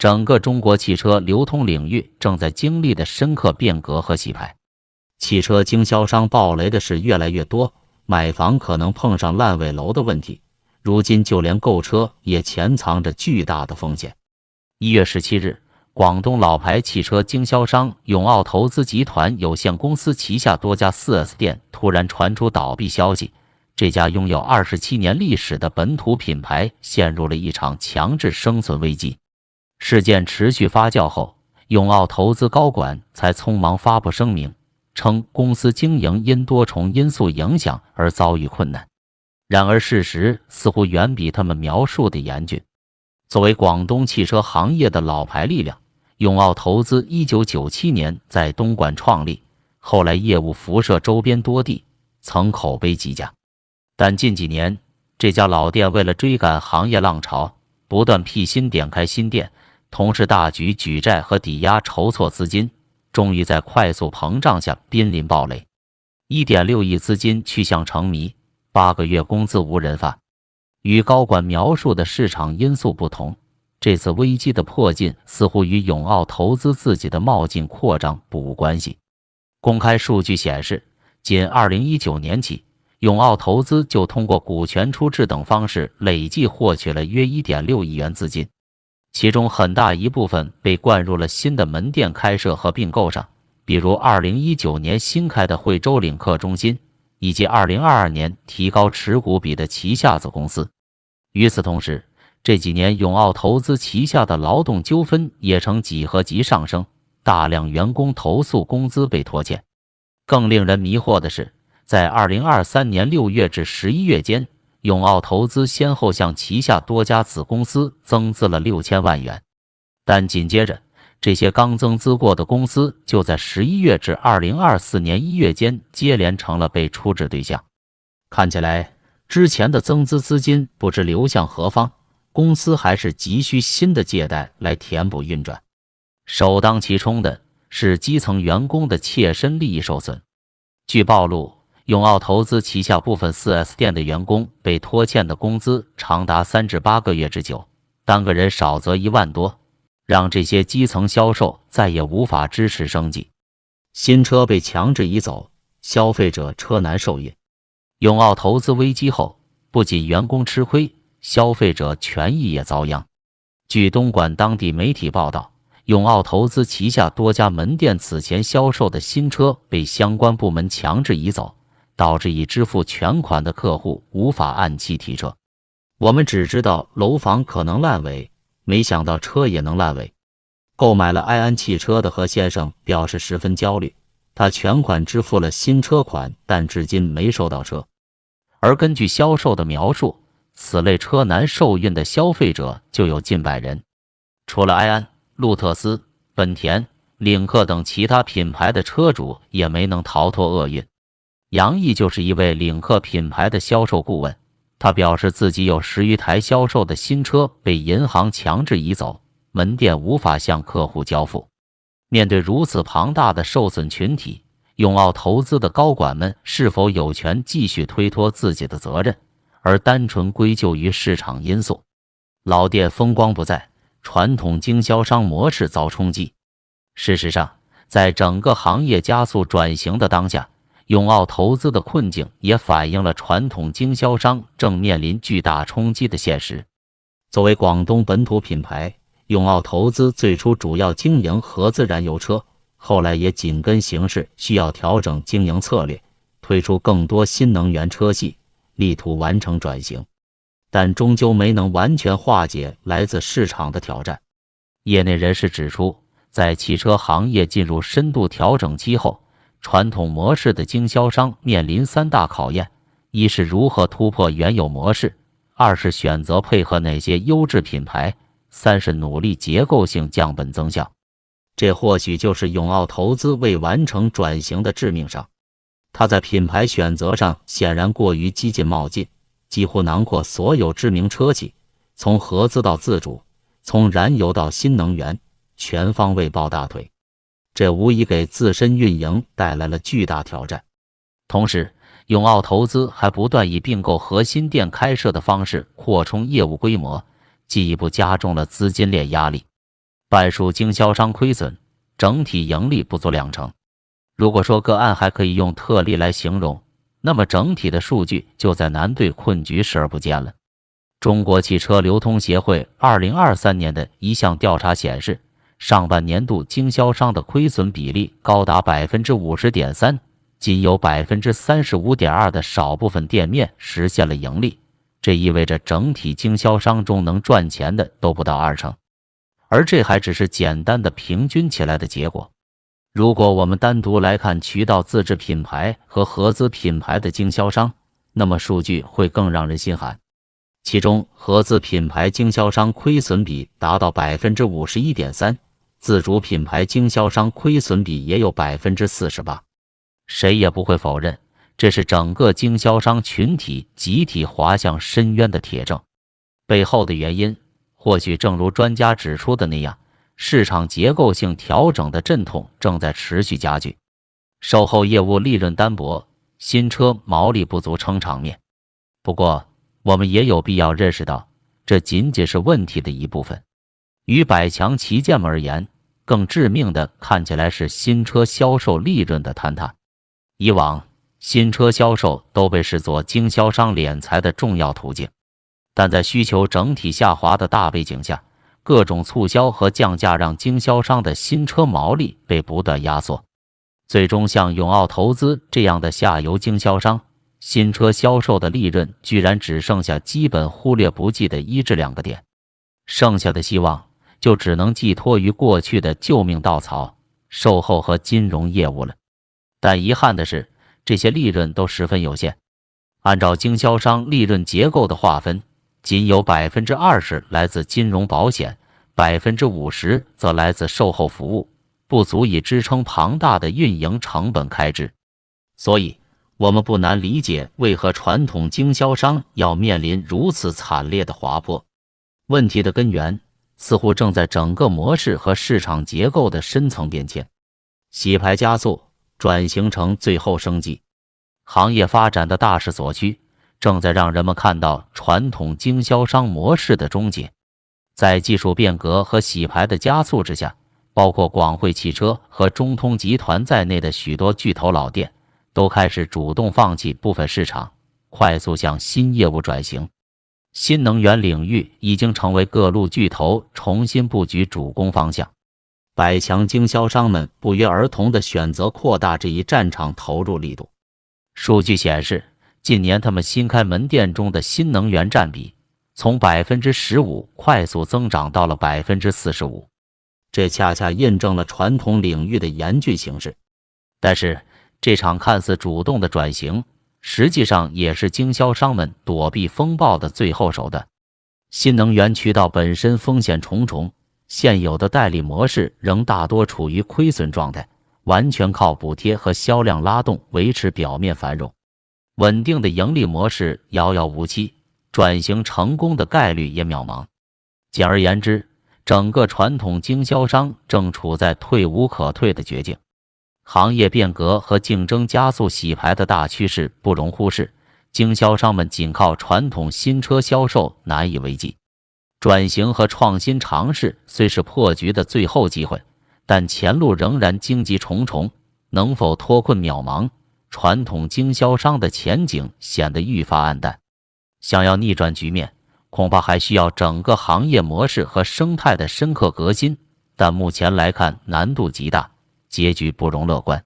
整个中国汽车流通领域正在经历的深刻变革和洗牌。汽车经销商暴雷的事越来越多，买房可能碰上烂尾楼的问题，如今就连购车也潜藏着巨大的风险。1月17日，广东老牌汽车经销商永奥投资集团有限公司旗下多家 4S 店突然传出倒闭消息，这家拥有27年历史的本土品牌陷入了一场强制生存危机。事件持续发酵后，永奥投资高管才匆忙发布声明，称公司经营因多重因素影响而遭遇困难。然而事实似乎远比他们描述的严峻。作为广东汽车行业的老牌力量，永奥投资1997年在东莞创立，后来业务辐射周边多地，曾口碑极佳。但近几年，这家老店为了追赶行业浪潮，不断辟新点开新店，同时大举举债和抵押筹措资金，终于在快速膨胀下濒临暴雷。1.6亿资金去向成谜，8个月工资无人发。与高管描述的市场因素不同，这次危机的迫近似乎与永奥投资自己的冒进扩张不无关系。公开数据显示，仅2019年起，永奥投资就通过股权出质等方式累计获取了约 1.6 亿元资金，其中很大一部分被灌入了新的门店开设和并购上，比如2019年新开的惠州领克中心，以及2022年提高持股比的旗下子公司。与此同时，这几年永奥投资旗下的劳动纠纷也呈几何级上升，大量员工投诉工资被拖欠。更令人迷惑的是，在2023年6月至11月间，永奥投资先后向旗下多家子公司增资了6000万元，但紧接着这些刚增资过的公司就在11月至2024年1月间接连成了被处置对象。看起来之前的增资资金不知流向何方，公司还是急需新的借贷来填补运转。首当其冲的是基层员工的切身利益受损。据暴露，永奥投资旗下部分 4S 店的员工被拖欠的工资长达3至8个月之久，单个人少则1万多，让这些基层销售再也无法支持生计。新车被强制移走，消费者车难受孕。永奥投资危机后，不仅员工吃亏，消费者权益也遭殃。据东莞当地媒体报道，永奥投资旗下多家门店此前销售的新车被相关部门强制移走，导致已支付全款的客户无法按期提车。我们只知道楼房可能烂尾，没想到车也能烂尾。购买了埃安汽车的何先生表示十分焦虑，他全款支付了新车款，但至今没收到车。而根据销售的描述，此类车难受孕的消费者就有近百人。除了埃安、路特斯、本田、领克等其他品牌的车主也没能逃脱厄运。杨毅就是一位领克品牌的销售顾问，他表示自己有10余台销售的新车被银行强制移走，门店无法向客户交付。面对如此庞大的受损群体，永奥投资的高管们是否有权继续推脱自己的责任，而单纯归咎于市场因素？老店风光不再，传统经销商模式遭冲击。事实上，在整个行业加速转型的当下，永奥投资的困境也反映了传统经销商正面临巨大冲击的现实。作为广东本土品牌，永奥投资最初主要经营合资燃油车，后来也紧跟形势需要调整经营策略，推出更多新能源车系，力图完成转型，但终究没能完全化解来自市场的挑战。业内人士指出，在汽车行业进入深度调整期后，传统模式的经销商面临3大考验：一是如何突破原有模式；2是选择配合哪些优质品牌；3是努力结构性降本增效。这或许就是永奥投资未完成转型的致命伤。他在品牌选择上显然过于激进冒进，几乎囊括所有知名车企，从合资到自主，从燃油到新能源，全方位抱大腿。这无疑给自身运营带来了巨大挑战。同时，永奥投资还不断以并购核心店开设的方式扩充业务规模，进一步加重了资金链压力。半数经销商亏损，整体盈利不足2成。如果说个案还可以用特例来形容，那么整体的数据就在难对困局视而不见了。中国汽车流通协会2023年的一项调查显示，上半年度经销商的亏损比例高达 50.3%， 仅有 35.2% 的少部分店面实现了盈利，这意味着整体经销商中能赚钱的都不到2成。而这还只是简单的平均起来的结果。如果我们单独来看渠道自制品牌和合资品牌的经销商，那么数据会更让人心寒。其中合资品牌经销商亏损比达到 51.3%， 自主品牌经销商亏损比也有 48%。 谁也不会否认，这是整个经销商群体集体滑向深渊的铁证。背后的原因或许正如专家指出的那样，市场结构性调整的阵痛正在持续加剧，售后业务利润单薄，新车毛利不足撑场面。不过我们也有必要认识到，这仅仅是问题的一部分。与百强旗舰们而言，更致命的看起来是新车销售利润的坍塌。以往新车销售都被视作经销商敛财的重要途径，但在需求整体下滑的大背景下，各种促销和降价让经销商的新车毛利被不断压缩，最终像永奥投资这样的下游经销商，新车销售的利润居然只剩下基本忽略不计的1至2个点，剩下的希望就只能寄托于过去的救命稻草售后和金融业务了。但遗憾的是，这些利润都十分有限。按照经销商利润结构的划分，仅有 20% 来自金融保险， 50% 则来自售后服务，不足以支撑庞大的运营成本开支。所以我们不难理解为何传统经销商要面临如此惨烈的滑坡。问题的根源似乎正在整个模式和市场结构的深层变迁，洗牌加速，转型成最后生机。行业发展的大势所趋，正在让人们看到传统经销商模式的终结。在技术变革和洗牌的加速之下，包括广汇汽车和中通集团在内的许多巨头老店都开始主动放弃部分市场，快速向新业务转型。新能源领域已经成为各路巨头重新布局主攻方向，百强经销商们不约而同地选择扩大这一战场投入力度。数据显示，近年他们新开门店中的新能源占比从 15% 快速增长到了 45%， 这恰恰印证了传统领域的严峻形势。但是这场看似主动的转型，实际上也是经销商们躲避风暴的最后手段。新能源渠道本身风险重重，现有的代理模式仍大多处于亏损状态，完全靠补贴和销量拉动维持表面繁荣。稳定的盈利模式遥遥无期，转型成功的概率也渺茫。简而言之，整个传统经销商正处在退无可退的绝境。行业变革和竞争加速洗牌的大趋势不容忽视，经销商们仅靠传统新车销售难以为继。转型和创新尝试虽是破局的最后机会，但前路仍然荆棘重重，能否脱困渺茫，传统经销商的前景显得愈发暗淡。想要逆转局面，恐怕还需要整个行业模式和生态的深刻革新，但目前来看难度极大，结局不容乐观。